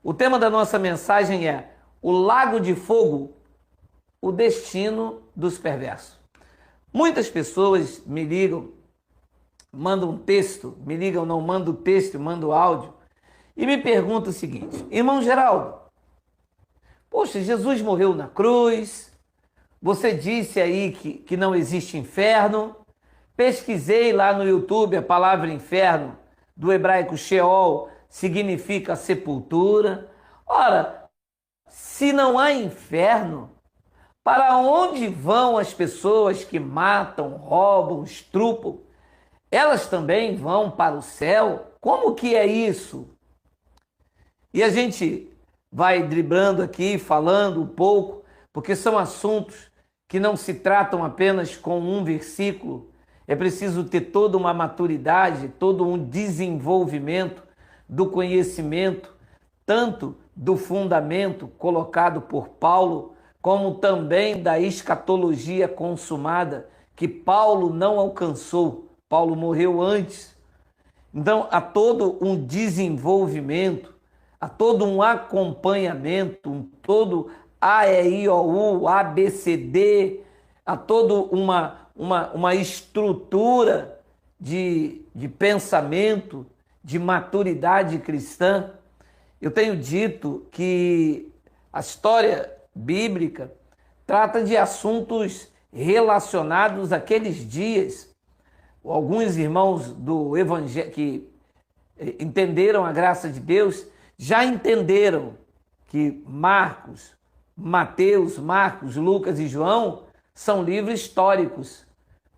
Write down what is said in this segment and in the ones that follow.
O tema da nossa mensagem é o lago de fogo, o destino dos perversos. Muitas pessoas me ligam, mandam um texto, me ligam, não mando texto, mando áudio, e me perguntam o seguinte: irmão Geraldo, poxa, Jesus morreu na cruz, você disse aí que não existe inferno, pesquisei lá no YouTube a palavra inferno, do hebraico Sheol, significa sepultura. Ora, se não há inferno, para onde vão as pessoas que matam, roubam, estrupam? Elas também vão para o céu? Como que é isso? E a gente vai driblando aqui, falando um pouco, porque são assuntos que não se tratam apenas com um versículo. É preciso ter toda uma maturidade, todo um desenvolvimento do conhecimento, tanto do fundamento colocado por Paulo, como também da escatologia consumada, que Paulo não alcançou. Paulo morreu antes. Então, há todo um desenvolvimento, há todo um acompanhamento, todo A, E, I, O, U, A, B, C, D, há toda uma estrutura de pensamento, de maturidade cristã. Eu tenho dito que a história bíblica trata de assuntos relacionados àqueles dias. Alguns irmãos do Evangelho que entenderam a graça de Deus já entenderam que Marcos, Mateus, Marcos, Lucas e João são livros históricos.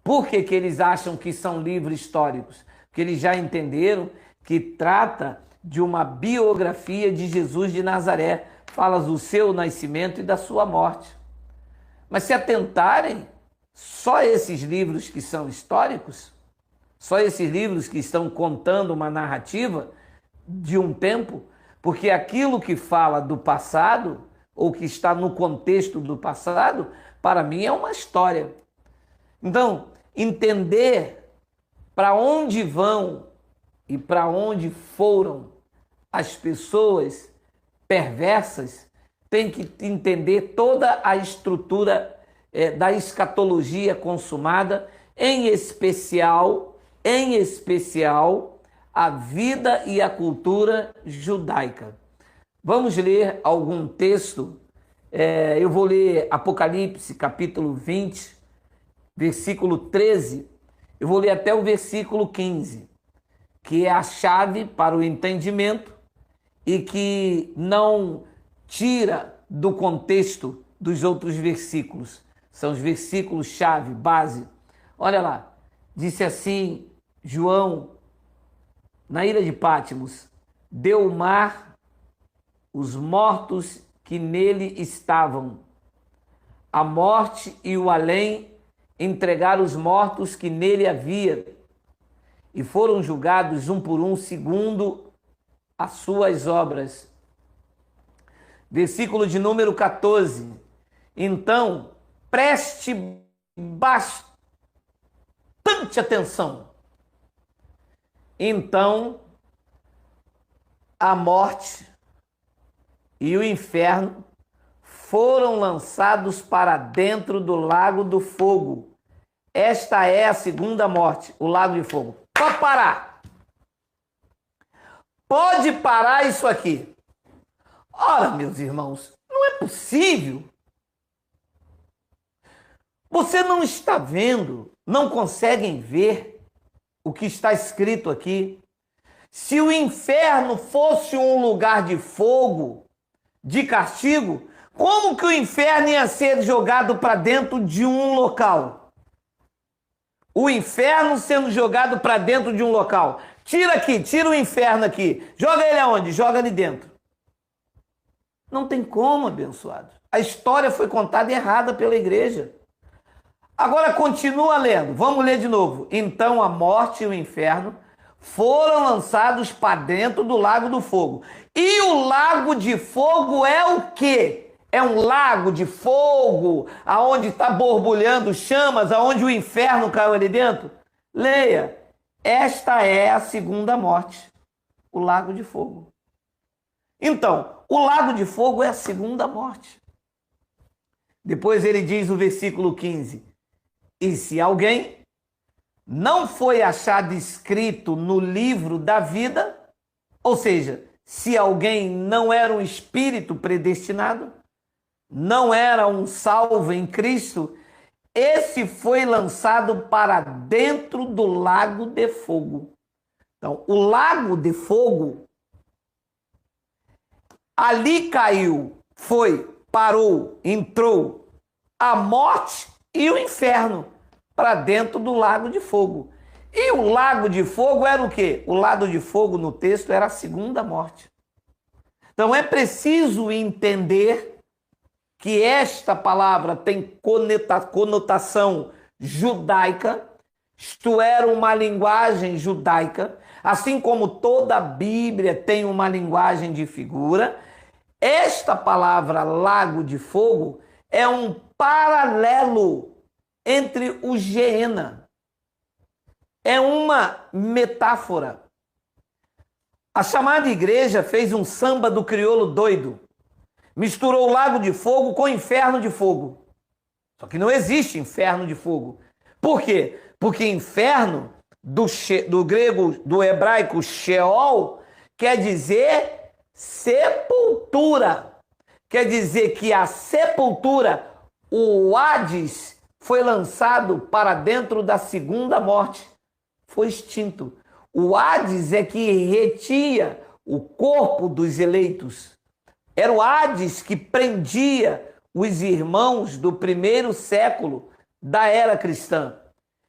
Por que que eles acham que são livros históricos? Porque eles já entenderam que trata de uma biografia de Jesus de Nazaré. Fala do seu nascimento e da sua morte. Mas se atentarem, só esses livros que são históricos, só esses livros que estão contando uma narrativa de um tempo, porque aquilo que fala do passado, ou que está no contexto do passado, para mim é uma história. Então, entender para onde vão e para onde foram as pessoas perversas, tem que entender toda a estrutura da escatologia consumada, em especial, a vida e a cultura judaica. Vamos ler algum texto. Eu vou ler Apocalipse, capítulo 20, versículo 13. Eu vou ler até o versículo 15, que é a chave para o entendimento e que não tira do contexto dos outros versículos. São os versículos chave, base. Olha lá, disse assim João, na ilha de Patmos: deu o mar os mortos que nele estavam. A morte e o além entregaram os mortos que nele havia, e foram julgados um por um segundo as suas obras. Versículo de número 14. Então, preste bastante atenção. Então, a morte e o inferno foram lançados para dentro do lago do fogo. Esta é a segunda morte, o lago de fogo. Pode parar. Pode parar isso aqui. Ora, meus irmãos, não é possível. Você não está vendo, não conseguem ver o que está escrito aqui. Se o inferno fosse um lugar de fogo, de castigo, como que o inferno ia ser jogado para dentro de um local? O inferno sendo jogado para dentro de um local. Tira aqui, tira o inferno aqui. Joga ele aonde? Joga ali dentro. Não tem como, abençoado. A história foi contada errada pela igreja. Agora continua lendo. Vamos ler de novo. Então a morte e o inferno foram lançados para dentro do lago do fogo. E o lago de fogo é o quê? É um lago de fogo, aonde está borbulhando chamas, aonde o inferno caiu ali dentro? Leia. Esta é a segunda morte, o lago de fogo. Então, o lago de fogo é a segunda morte. Depois ele diz no versículo 15: e se alguém não foi achado escrito no livro da vida, ou seja, se alguém não era um espírito predestinado, não era um salvo em Cristo, esse foi lançado para dentro do lago de fogo. Então, o lago de fogo, ali caiu, foi, parou, entrou a morte e o inferno para dentro do lago de fogo. E o lago de fogo era o quê? O lago de fogo no texto era a segunda morte. Então é preciso entender que esta palavra tem conotação judaica, isto era uma linguagem judaica, assim como toda a Bíblia tem uma linguagem de figura. Esta palavra lago de fogo é um paralelo entre o Geena. É uma metáfora. A chamada igreja fez um samba do crioulo doido. Misturou o lago de fogo com o inferno de fogo. Só que não existe inferno de fogo. Por quê? Porque inferno, do grego, do hebraico Sheol, quer dizer sepultura. Quer dizer que a sepultura, o Hades, foi lançado para dentro da segunda morte. Foi extinto. O Hades é que retia o corpo dos eleitos. Era o Hades que prendia os irmãos do primeiro século da era cristã.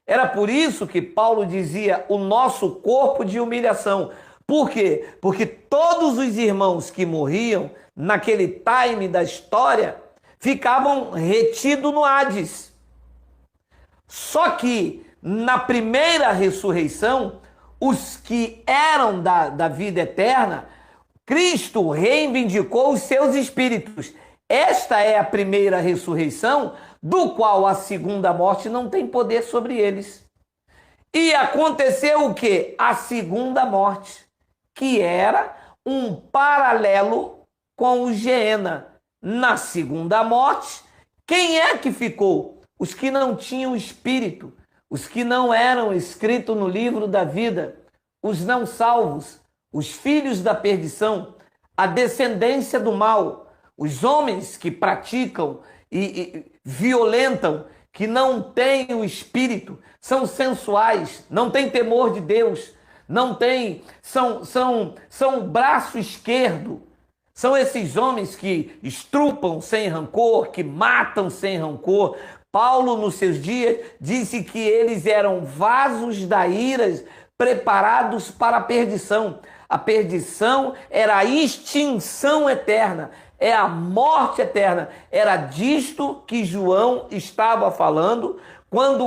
Era por isso que Paulo dizia o nosso corpo de humilhação. Por quê? Porque todos os irmãos que morriam naquele time da história ficavam retidos no Hades. Só que na primeira ressurreição, os que eram da vida eterna, Cristo reivindicou os seus espíritos. Esta é a primeira ressurreição, do qual a segunda morte não tem poder sobre eles. E aconteceu o quê? A segunda morte, que era um paralelo com o Geena. Na segunda morte, quem é que ficou? Os que não tinham espírito, os que não eram escritos no livro da vida, os não salvos, os filhos da perdição, a descendência do mal, os homens que praticam e violentam, que não têm o espírito, são sensuais, não têm temor de Deus, não têm, são braço esquerdo. São esses homens que estrupam sem rancor, que matam sem rancor. Paulo, nos seus dias, disse que eles eram vasos da ira preparados para a perdição. A perdição era a extinção eterna, é a morte eterna. Era disto que João estava falando quando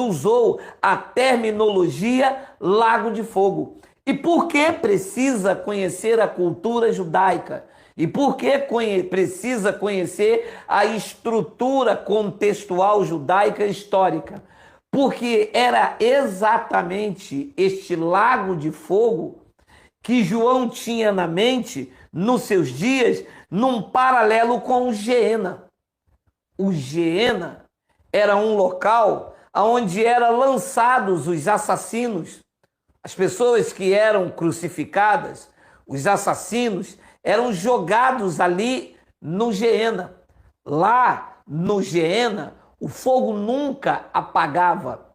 usou a terminologia lago de fogo. E por que precisa conhecer a cultura judaica? E por que precisa conhecer a estrutura contextual judaica histórica? Porque era exatamente este lago de fogo que João tinha na mente nos seus dias, num paralelo com o Geena. O Geena era um local onde eram lançados os assassinos. As pessoas que eram crucificadas, os assassinos, eram jogados ali no Geena. Lá no Geena, o fogo nunca apagava.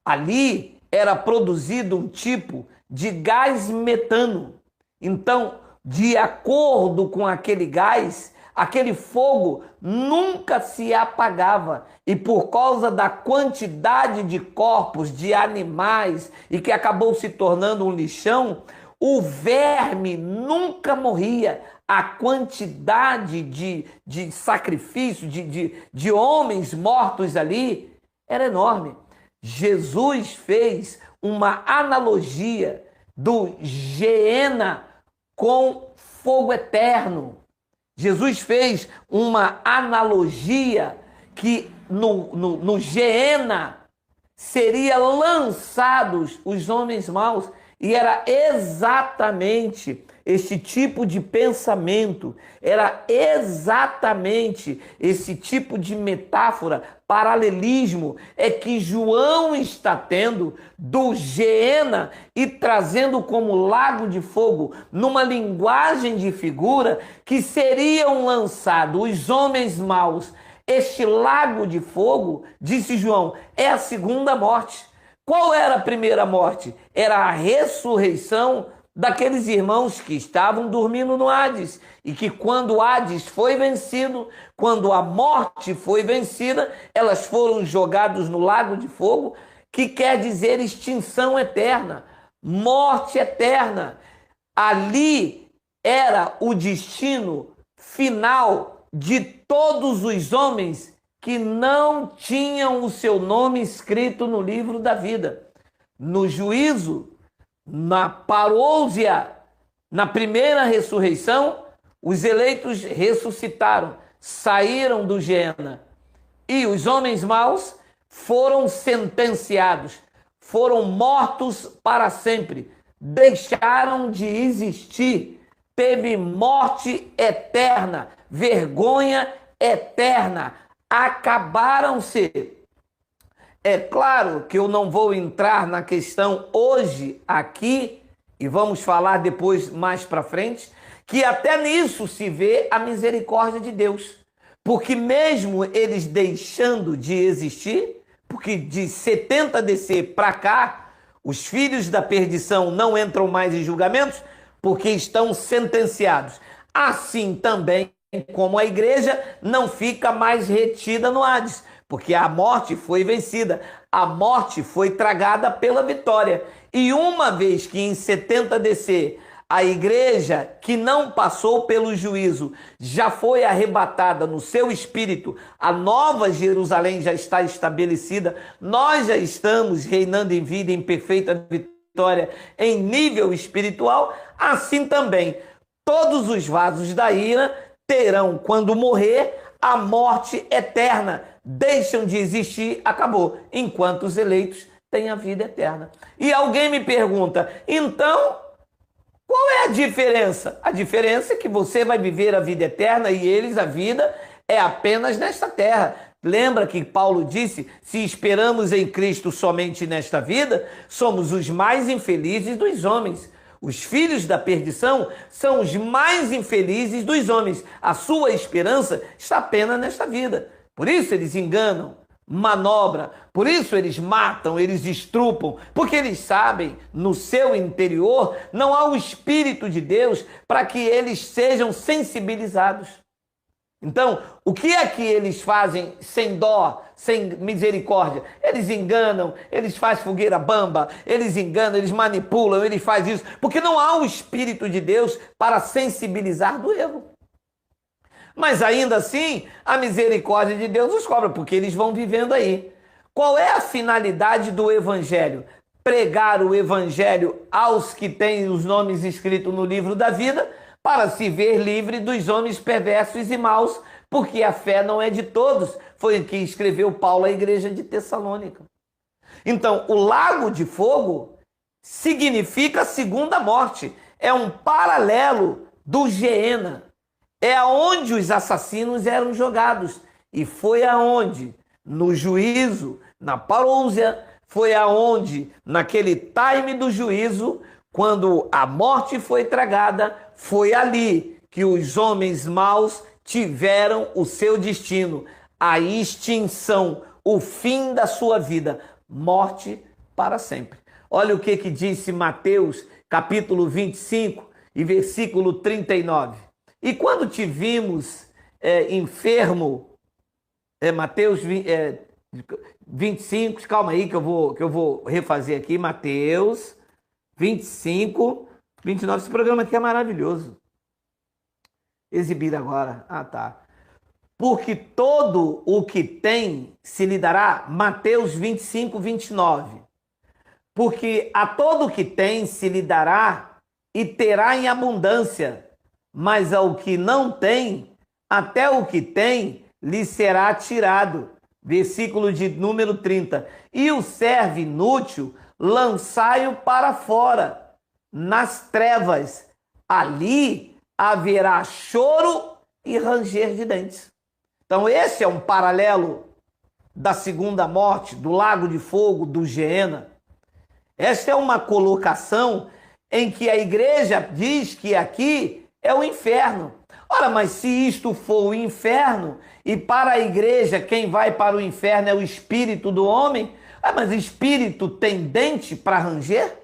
Ali era produzido um tipo de gás metano. Então, de acordo com aquele gás, aquele fogo nunca se apagava. E por causa da quantidade de corpos, de animais, e que acabou se tornando um lixão, o verme nunca morria. A quantidade de sacrifício, de homens mortos ali, era enorme. Jesus fez uma analogia do Geena com fogo eterno. Jesus fez uma analogia que no Geena seria lançados os homens maus. E era exatamente este tipo de pensamento, era exatamente esse tipo de metáfora, paralelismo, é que João está tendo do Geena e trazendo como lago de fogo, numa linguagem de figura, que seriam lançados os homens maus. Este lago de fogo, disse João, é a segunda morte. Qual era a primeira morte? Era a ressurreição daqueles irmãos que estavam dormindo no Hades. E que quando o Hades foi vencido, quando a morte foi vencida, elas foram jogadas no lago de fogo, que quer dizer extinção eterna, morte eterna. Ali era o destino final de todos os homens que não tinham o seu nome escrito no livro da vida. No juízo, na parousia, na primeira ressurreição, os eleitos ressuscitaram, saíram do Geena. E os homens maus foram sentenciados, foram mortos para sempre, deixaram de existir. Teve morte eterna, vergonha eterna. Acabaram-se. É claro que eu não vou entrar na questão hoje aqui, e vamos falar depois mais para frente, que até nisso se vê a misericórdia de Deus. Porque mesmo eles deixando de existir, porque de 70 DC para cá, os filhos da perdição não entram mais em julgamentos, porque estão sentenciados. Assim também como a igreja não fica mais retida no Hades, porque a morte foi vencida, a morte foi tragada pela vitória. E uma vez que em 70 DC a igreja que não passou pelo juízo já foi arrebatada no seu espírito, a nova Jerusalém já está estabelecida, nós já estamos reinando em vida, em perfeita vitória, em nível espiritual, assim também todos os vasos da ira terão, quando morrer, a morte eterna. Deixam de existir, acabou. Enquanto os eleitos têm a vida eterna. E alguém me pergunta, então, qual é a diferença? A diferença é que você vai viver a vida eterna e eles a vida é apenas nesta terra. Lembra que Paulo disse, se esperamos em Cristo somente nesta vida, somos os mais infelizes dos homens. Os filhos da perdição são os mais infelizes dos homens. A sua esperança está apenas nesta vida. Por isso eles enganam, manobram, por isso eles matam, eles estrupam, porque eles sabem, no seu interior, não há o Espírito de Deus para que eles sejam sensibilizados. Então, o que é que eles fazem sem dó, sem misericórdia? Eles enganam, eles fazem fogueira bamba, eles enganam, eles manipulam, eles fazem isso, porque não há o Espírito de Deus para sensibilizar do erro. Mas ainda assim, a misericórdia de Deus os cobra, porque eles vão vivendo aí. Qual é a finalidade do Evangelho? Pregar o Evangelho aos que têm os nomes escritos no livro da vida, para se ver livre dos homens perversos e maus, porque a fé não é de todos. Foi o que escreveu Paulo à igreja de Tessalônica. Então, o lago de fogo significa a segunda morte. É um paralelo do Geena. É aonde os assassinos eram jogados. E foi aonde? No juízo, na parousia, foi aonde, naquele time do juízo, quando a morte foi tragada, foi ali que os homens maus tiveram o seu destino, a extinção, o fim da sua vida, morte para sempre. Olha o que disse Mateus, capítulo 25 e versículo 39. E quando te vimos enfermo, Mateus 25, calma aí que eu vou refazer aqui, Mateus 25, 29, esse programa aqui é maravilhoso. Exibir agora, tá. Porque todo o que tem se lhe dará, Mateus 25, 29. Porque a todo o que tem se lhe dará e terá em abundância, mas ao que não tem, até o que tem lhe será tirado. Versículo de número 30. E o servo inútil, lançai-o para fora. nas trevas. Ali haverá choro e ranger de dentes. Então esse é um paralelo da segunda morte, do lago de fogo, do Geena. Esta é uma colocação em que a igreja diz que aqui é o inferno. Ora, mas se isto for o inferno, e para a igreja quem vai para o inferno é o espírito do homem, mas o espírito tem dente para ranger?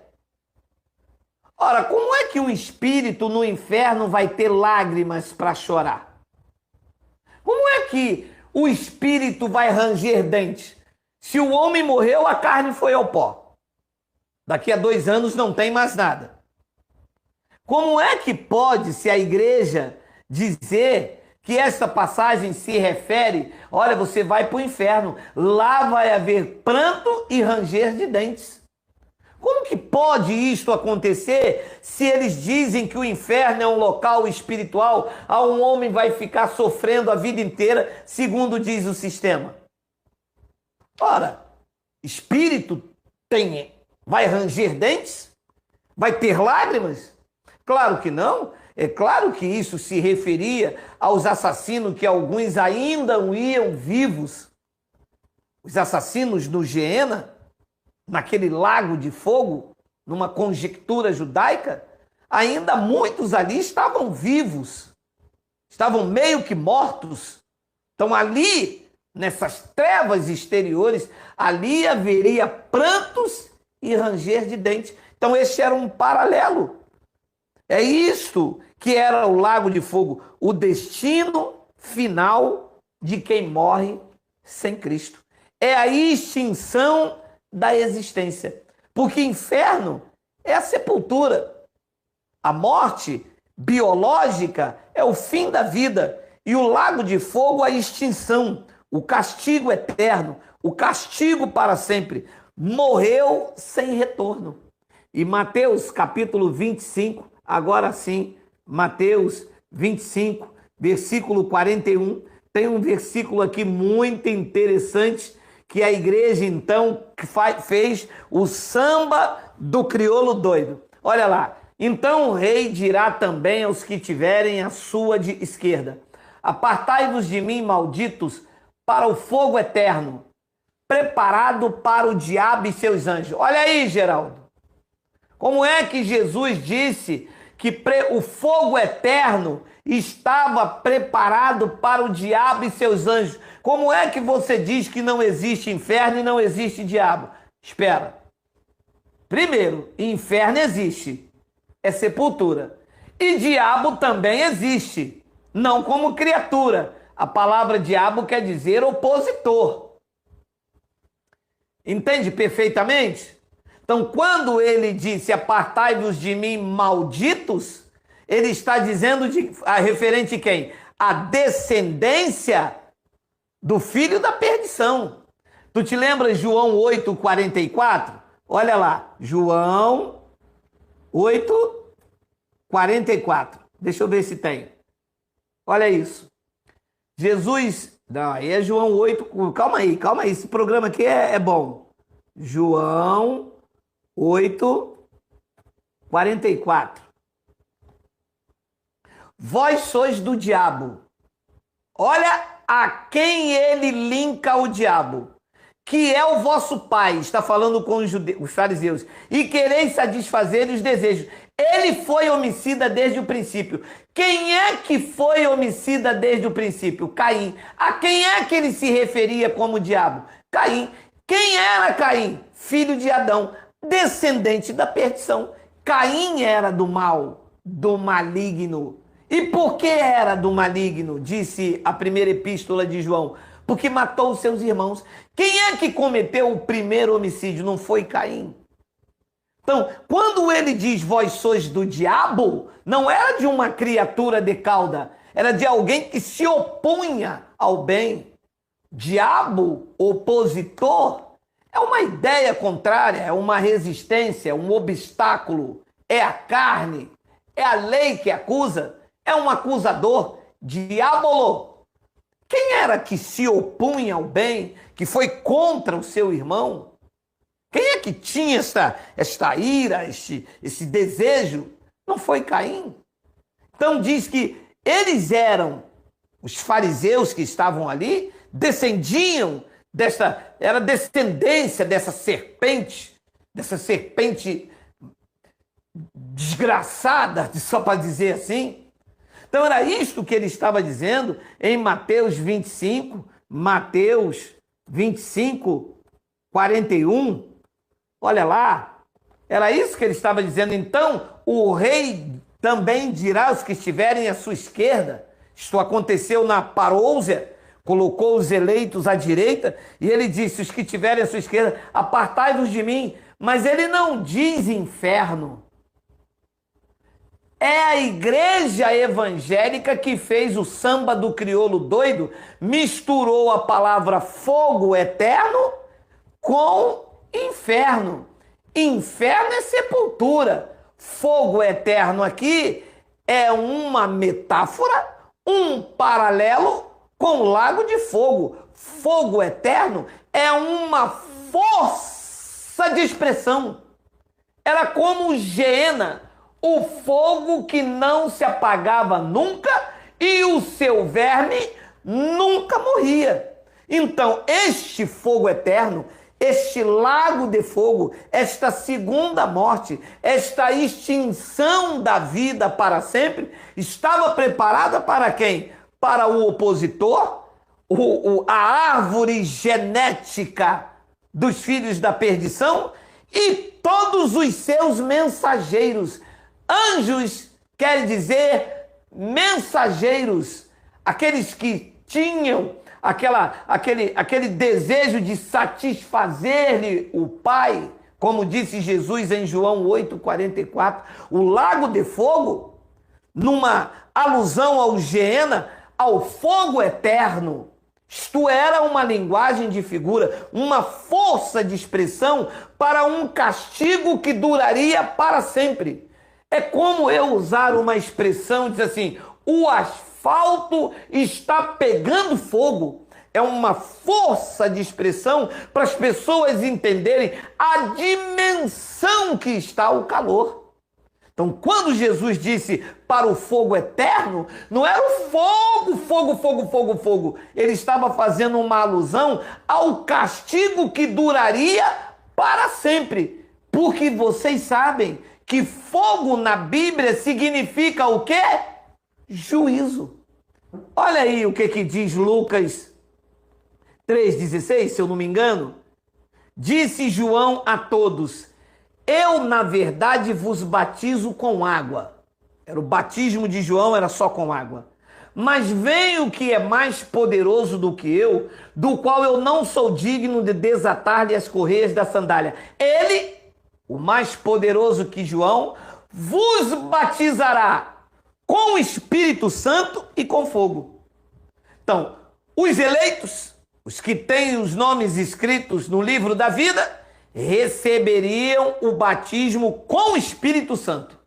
Ora, como é que um espírito no inferno vai ter lágrimas para chorar? Como é que o espírito vai ranger dentes? Se o homem morreu, a carne foi ao pó. Daqui a 2 anos não tem mais nada. Como é que pode, se a igreja dizer que esta passagem se refere, olha, você vai para o inferno, lá vai haver pranto e ranger de dentes? Como que pode isto acontecer se eles dizem que o inferno é um local espiritual onde um homem vai ficar sofrendo a vida inteira, segundo diz o sistema? Ora, espírito vai ranger dentes? Vai ter lágrimas? Claro que não. É claro que isso se referia aos assassinos que alguns ainda iam vivos. Os assassinos no Geena, naquele lago de fogo, numa conjectura judaica, ainda muitos ali estavam vivos, estavam meio que mortos. Então ali, nessas trevas exteriores, ali haveria prantos e ranger de dentes. Então esse era um paralelo. É isto que era o lago de fogo, o destino final de quem morre sem Cristo. É a extinção da existência. Porque inferno é a sepultura. A morte biológica é o fim da vida. E o lago de fogo, a extinção, o castigo eterno, o castigo para sempre. Morreu sem retorno. E Mateus capítulo 25, agora sim, Mateus 25, versículo 41, tem um versículo aqui muito interessante, que a igreja então fez o samba do crioulo doido. Olha lá. Então o rei dirá também aos que tiverem a sua esquerda: apartai-vos de mim, malditos, para o fogo eterno, preparado para o diabo e seus anjos. Olha aí, Geraldo. Como é que Jesus disse que o fogo eterno estava preparado para o diabo e seus anjos? Como é que você diz que não existe inferno e não existe diabo? Espera. Primeiro, inferno existe, é sepultura. E diabo também existe, não como criatura. A palavra diabo quer dizer opositor. Entende perfeitamente? Então, quando ele disse apartai-vos de mim, malditos, ele está dizendo a referente a quem? A descendência do filho da perdição. Tu te lembras João 8,44? Olha lá, João 8,44. Deixa eu ver se tem. Olha isso. Jesus, não, aí é João 8, calma aí, esse programa aqui é bom. João 8,44. Vós sois do diabo. Olha a quem ele linka o diabo, que é o vosso pai, está falando com os fariseus, e quereis satisfazer os desejos. Ele foi homicida desde o princípio. Quem é que foi homicida desde o princípio? Caim. A quem é que ele se referia como diabo? Caim. Quem era Caim? Filho de Adão, descendente da perdição. Caim era do mal, do maligno. E por que era do maligno? Disse a primeira epístola de João. Porque matou os seus irmãos. Quem é que cometeu o primeiro homicídio? Não foi Caim. Então, quando ele diz vós sois do diabo, não era de uma criatura de cauda, era de alguém que se opunha ao bem. Diabo, opositor, é uma ideia contrária, é uma resistência, um obstáculo, é a carne, é a lei que acusa, é um acusador, diabolo. Quem era que se opunha ao bem, que foi contra o seu irmão? Quem é que tinha esta ira, esse desejo? Não foi Caim? Então diz que eles eram, os fariseus que estavam ali, descendiam era descendência dessa serpente desgraçada, só para dizer assim. Então era isto que ele estava dizendo em Mateus 25, 41. Olha lá, era isso que ele estava dizendo. Então o rei também dirá aos que estiverem à sua esquerda. Isto aconteceu na parousia, colocou os eleitos à direita, e ele disse, os que estiverem à sua esquerda, apartai-vos de mim. Mas ele não diz inferno. É a igreja evangélica que fez o samba do crioulo doido, misturou a palavra fogo eterno com inferno. Inferno é sepultura. Fogo eterno aqui é uma metáfora, um paralelo com o lago de fogo. Fogo eterno é uma força de expressão. Era como Geena, o fogo que não se apagava nunca e o seu verme nunca morria. Então, este fogo eterno, este lago de fogo, esta segunda morte, esta extinção da vida para sempre, estava preparada para quem? Para o opositor, a árvore genética dos filhos da perdição e todos os seus mensageiros. Anjos quer dizer mensageiros, aqueles que tinham aquele desejo de satisfazer-lhe o Pai, como disse Jesus em João 8,44, o lago de fogo, numa alusão ao Geena, ao fogo eterno. Isto era uma linguagem de figura, uma força de expressão para um castigo que duraria para sempre. É como eu usar uma expressão, diz assim, o asfalto está pegando fogo. É uma força de expressão para as pessoas entenderem a dimensão que está o calor. Então, quando Jesus disse para o fogo eterno, não era o fogo. Ele estava fazendo uma alusão ao castigo que duraria para sempre. Porque vocês sabem que fogo na Bíblia significa o quê? Juízo. Olha aí o que diz Lucas 3,16, se eu não me engano. Disse João a todos, eu, na verdade, vos batizo com água. Era o batismo de João, era só com água. Mas vem o que é mais poderoso do que eu, do qual eu não sou digno de desatar-lhe as correias da sandália. Ele, o mais poderoso que João, vos batizará com o Espírito Santo e com fogo. Então, os eleitos, os que têm os nomes escritos no livro da vida, receberiam o batismo com o Espírito Santo.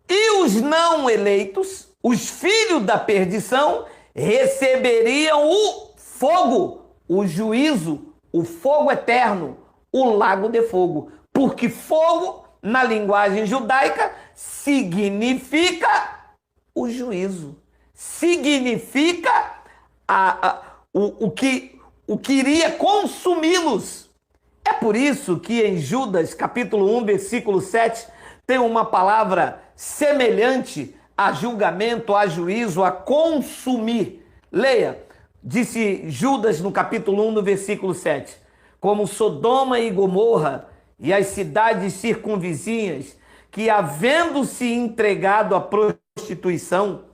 E os não eleitos, os filhos da perdição, receberiam o fogo, o juízo, o fogo eterno, o lago de fogo. Porque fogo, na linguagem judaica, significa o juízo. Significa o que iria consumi-los. É por isso que em Judas, capítulo 1, versículo 7, tem uma palavra semelhante a julgamento, a juízo, a consumir. Leia, disse Judas no capítulo 1, no versículo 7, como Sodoma e Gomorra e as cidades circunvizinhas, que havendo-se entregado à prostituição,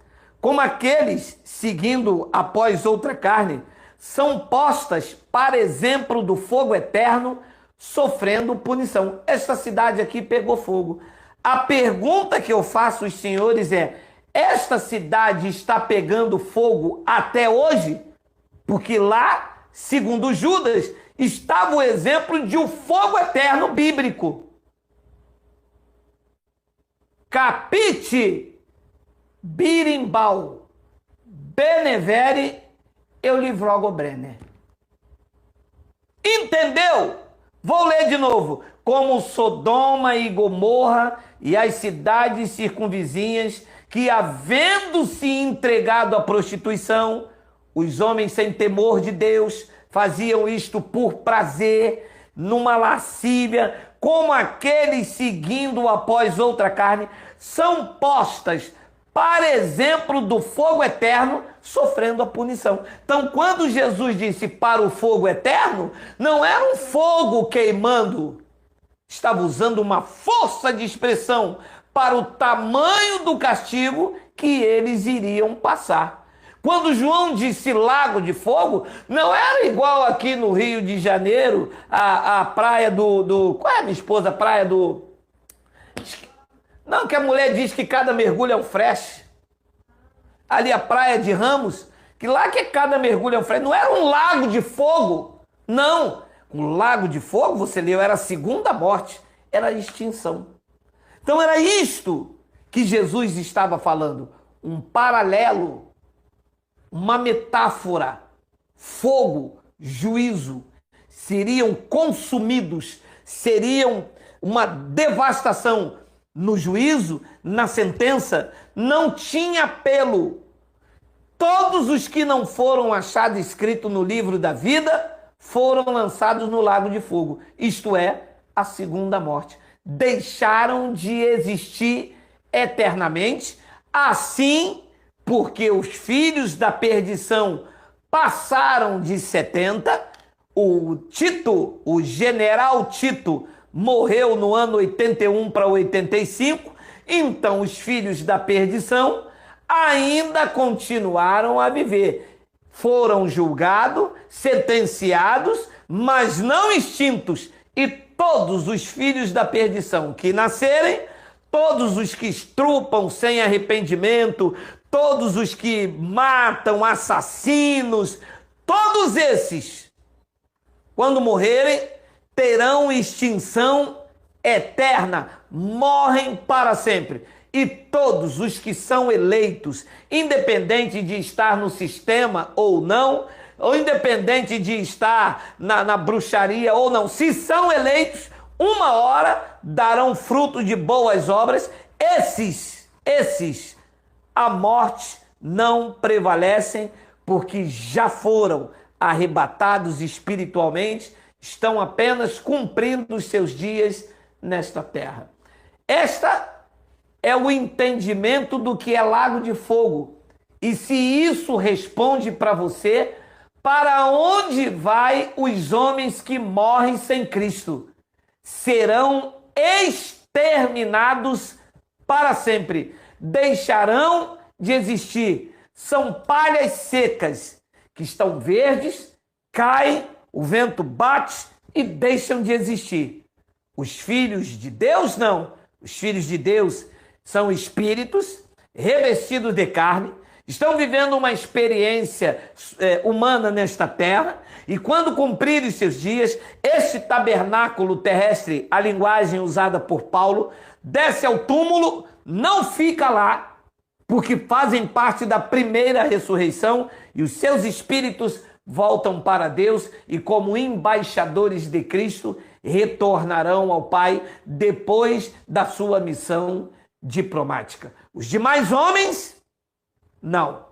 como aqueles seguindo após outra carne, são postas para exemplo do fogo eterno, sofrendo punição. Esta cidade aqui pegou fogo. A pergunta que eu faço aos senhores é, esta cidade está pegando fogo até hoje? Porque lá, segundo Judas, estava o exemplo de um fogo eterno bíblico. Capite birimbau benevere eu lhe rogo Brenner. Entendeu? Vou ler de novo. Como Sodoma e Gomorra e as cidades circunvizinhas, que havendo-se entregado à prostituição, os homens sem temor de Deus faziam isto por prazer, numa lascívia, como aqueles seguindo após outra carne, são postas para exemplo do fogo eterno, sofrendo a punição. Então, quando Jesus disse para o fogo eterno, não era um fogo queimando, estava usando uma força de expressão para o tamanho do castigo que eles iriam passar. Quando João disse lago de fogo, não era igual aqui no Rio de Janeiro, a praia qual é a minha esposa? A praia do... Não, que a mulher diz que cada mergulho é um fresh. Ali a praia de Ramos, que lá que cada mergulho é um fresh. Não era um lago de fogo. Não. Um lago de fogo, você leu, era a segunda morte. Era a extinção. Então era isto que Jesus estava falando. Um paralelo, uma metáfora. Fogo, juízo. Seriam consumidos. Seriam uma devastação. No juízo, na sentença, não tinha apelo. Todos os que não foram achados escritos no livro da vida foram lançados no lago de fogo. Isto é, a segunda morte. Deixaram de existir eternamente, assim porque os filhos da perdição passaram de 70, o Tito, o general Tito, morreu no ano 81 para 85, então os filhos da perdição ainda continuaram a viver. Foram julgados, sentenciados, mas não extintos. E todos os filhos da perdição que nascerem, todos os que estrupam sem arrependimento, todos os que matam, assassinos, todos esses, quando morrerem, terão extinção eterna, morrem para sempre. E todos os que são eleitos, independente de estar no sistema ou não, ou independente de estar na bruxaria ou não, se são eleitos, uma hora darão fruto de boas obras. Esses, a morte não prevalecem, porque já foram arrebatados espiritualmente, estão apenas cumprindo os seus dias nesta terra. Esta é o entendimento do que é lago de fogo. E se isso responde para você, para onde vai os homens que morrem sem Cristo? Serão exterminados para sempre. Deixarão de existir. São palhas secas que estão verdes, caem, o vento bate e deixam de existir. Os filhos de Deus não. Os filhos de Deus são espíritos revestidos de carne, estão vivendo uma experiência humana nesta terra, e quando cumprirem seus dias, este tabernáculo terrestre, a linguagem usada por Paulo, desce ao túmulo, não fica lá, porque fazem parte da primeira ressurreição, e os seus espíritos voltam para Deus e, como embaixadores de Cristo, retornarão ao Pai depois da sua missão diplomática. Os demais homens, não.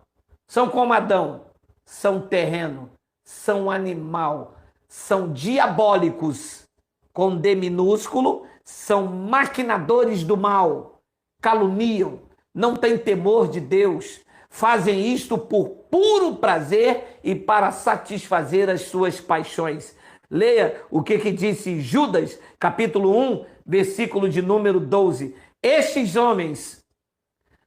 São como Adão, são terreno, são animal, são diabólicos, com D minúsculo, são maquinadores do mal, caluniam, não têm temor de Deus, fazem isto por puro prazer e para satisfazer as suas paixões. Leia o que disse Judas, capítulo 1, versículo de número 12. Estes homens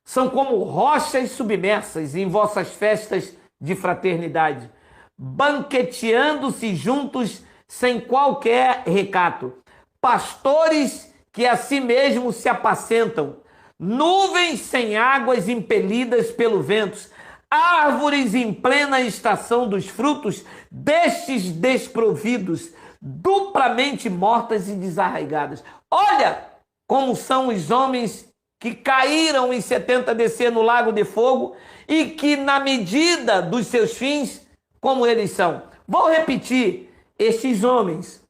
são como rochas submersas em vossas festas de fraternidade, banqueteando-se juntos sem qualquer recato, pastores que a si mesmos se apacentam, nuvens sem águas impelidas pelo vento, árvores em plena estação dos frutos, destes desprovidos, duplamente mortas e desarraigadas. Olha como são os homens que caíram em 70 descer no lago de fogo e que, na medida dos seus fins, como eles são. Vou repetir, estes homens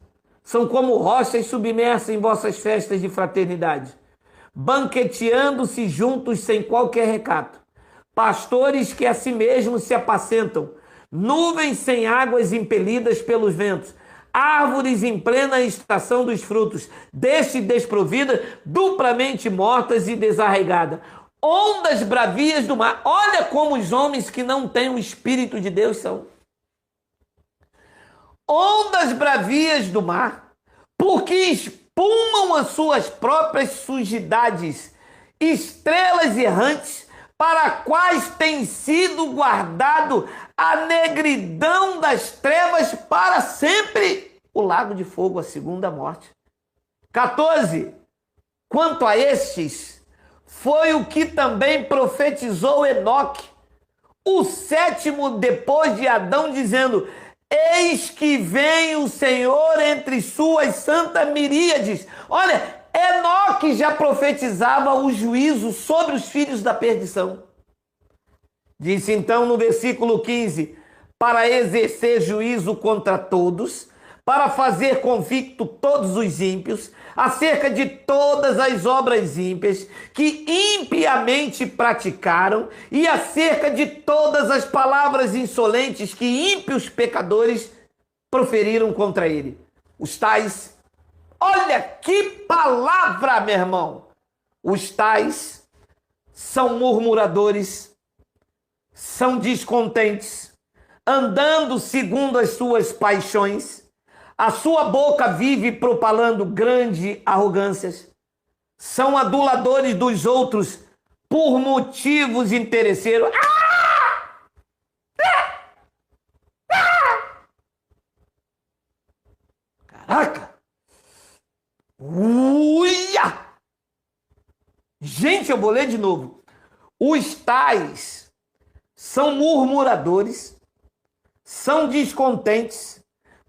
São como rochas submersas em vossas festas de fraternidade, banqueteando-se juntos sem qualquer recato. Pastores que a si mesmos se apacentam, nuvens sem águas impelidas pelos ventos, árvores em plena estação dos frutos, deste desprovida, duplamente mortas e desarraigadas. Ondas bravias do mar. Olha como os homens que não têm o Espírito de Deus são. Ondas bravias do mar, porque espumam as suas próprias sujidades, estrelas errantes, para quais tem sido guardado a negridão das trevas para sempre, o lago de fogo, a segunda morte. 14. Quanto a estes, foi o que também profetizou Enoque, o sétimo depois de Adão, dizendo: eis que vem o Senhor entre suas santas miríades. Olha, Enoque já profetizava o juízo sobre os filhos da perdição. Disse então no versículo 15: para exercer juízo contra todos, para fazer convicto todos os ímpios, acerca de todas as obras ímpias que impiamente praticaram, e acerca de todas as palavras insolentes que ímpios pecadores proferiram contra ele. Os tais, olha que palavra, meu irmão! Os tais são murmuradores, são descontentes, andando segundo as suas paixões. A sua boca vive propalando grande arrogâncias. São aduladores dos outros por motivos interesseiros. Caraca! Uia! Gente, eu vou ler de novo. Os tais são murmuradores, são descontentes,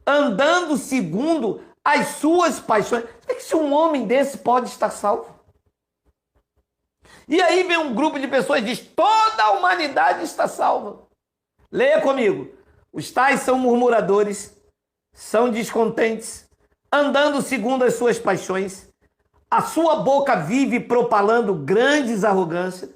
andando segundo as suas paixões. Se um homem desse pode estar salvo? E aí vem um grupo de pessoas e diz: toda a humanidade está salva. Leia comigo. Os tais são murmuradores, são descontentes, andando segundo as suas paixões. A sua boca vive propalando grandes arrogâncias.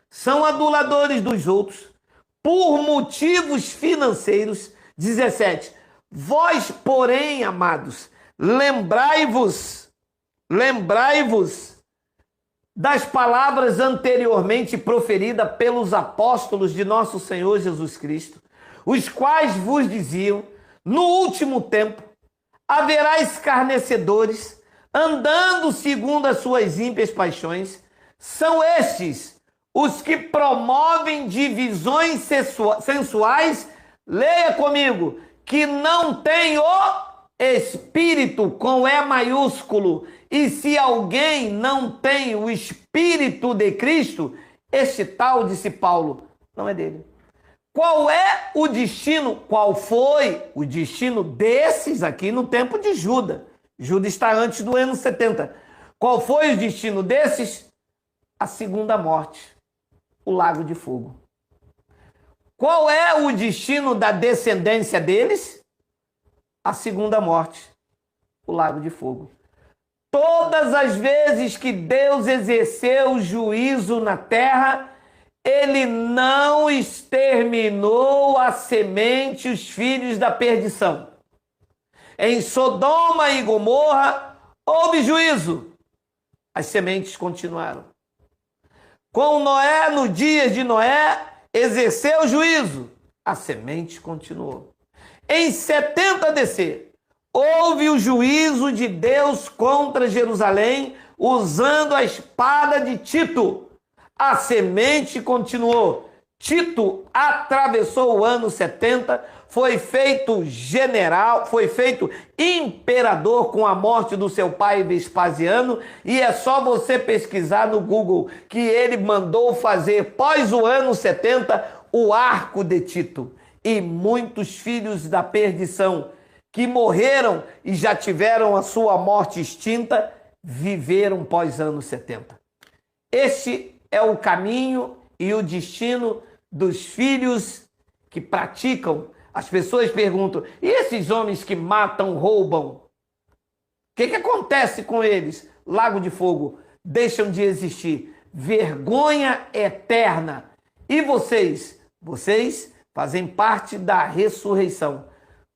São aduladores dos outros por motivos financeiros. 17. Vós, porém, amados, lembrai-vos das palavras anteriormente proferidas pelos apóstolos de nosso Senhor Jesus Cristo, os quais vos diziam: no último tempo haverá escarnecedores, andando segundo as suas ímpias paixões. São estes os que promovem divisões sensuais. Leia comigo: que não tem o Espírito, com E maiúsculo. E se alguém não tem o Espírito de Cristo, este tal, disse Paulo, não é dele. Qual é o destino? Qual foi o destino desses aqui no tempo de Judas? Judas está antes do ano 70. Qual foi o destino desses? A segunda morte, o lago de fogo. Qual é o destino da descendência deles? A segunda morte, o lago de fogo. Todas as vezes que Deus exerceu juízo na terra, ele não exterminou a semente, os filhos da perdição. Em Sodoma e Gomorra houve juízo, as sementes continuaram. Com Noé, no dia de Noé, exerceu juízo, a semente continuou. Em 70 DC, houve o juízo de Deus contra Jerusalém, usando a espada de Tito. A semente continuou. Tito atravessou o ano 70, foi feito general, foi feito imperador com a morte do seu pai Vespasiano, e é só você pesquisar no Google que ele mandou fazer, pós o ano 70, o arco de Tito. E muitos filhos da perdição que morreram e já tiveram a sua morte extinta, viveram pós ano 70. Este é o caminho e o destino dos filhos que praticam. As pessoas perguntam: e esses homens que matam, roubam? que acontece com eles? Lago de fogo, deixam de existir. Vergonha eterna. E vocês? Vocês fazem parte da ressurreição.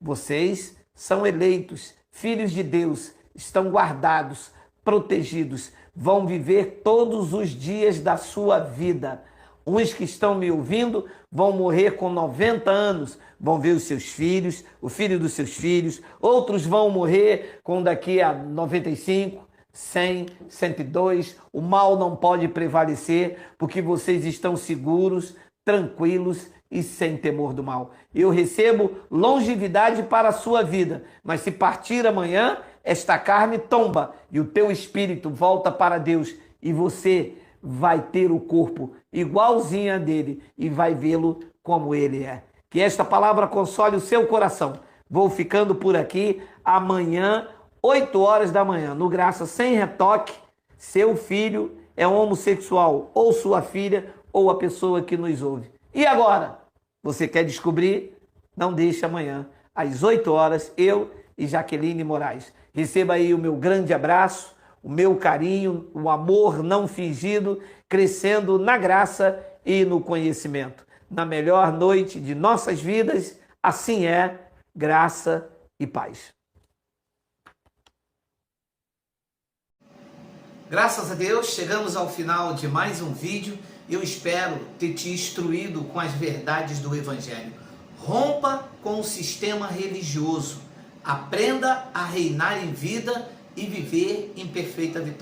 Vocês são eleitos, filhos de Deus, estão guardados, protegidos, vão viver todos os dias da sua vida. Uns que estão me ouvindo vão morrer com 90 anos, vão ver os seus filhos, o filho dos seus filhos. Outros vão morrer com daqui a 95, 100, 102. O mal não pode prevalecer porque vocês estão seguros, tranquilos e sem temor do mal. Eu recebo longevidade para a sua vida, mas se partir amanhã, esta carne tomba e o teu espírito volta para Deus e você vai ter o corpo igualzinho a dele e vai vê-lo como ele é. Que esta palavra console o seu coração. Vou ficando por aqui. Amanhã, 8 horas da manhã, no Graça Sem Retoque, seu filho é homossexual, ou sua filha, ou a pessoa que nos ouve. E agora? Você quer descobrir? Não deixe amanhã, às 8 horas, eu e Jaqueline Moraes. Receba aí o meu grande abraço, o meu carinho, o amor não fingido, crescendo na graça e no conhecimento. Na melhor noite de nossas vidas, assim é, graça e paz. Graças a Deus, chegamos ao final de mais um vídeo. Eu espero ter te instruído com as verdades do Evangelho. Rompa com o sistema religioso. Aprenda a reinar em vida e viver em perfeita vitória.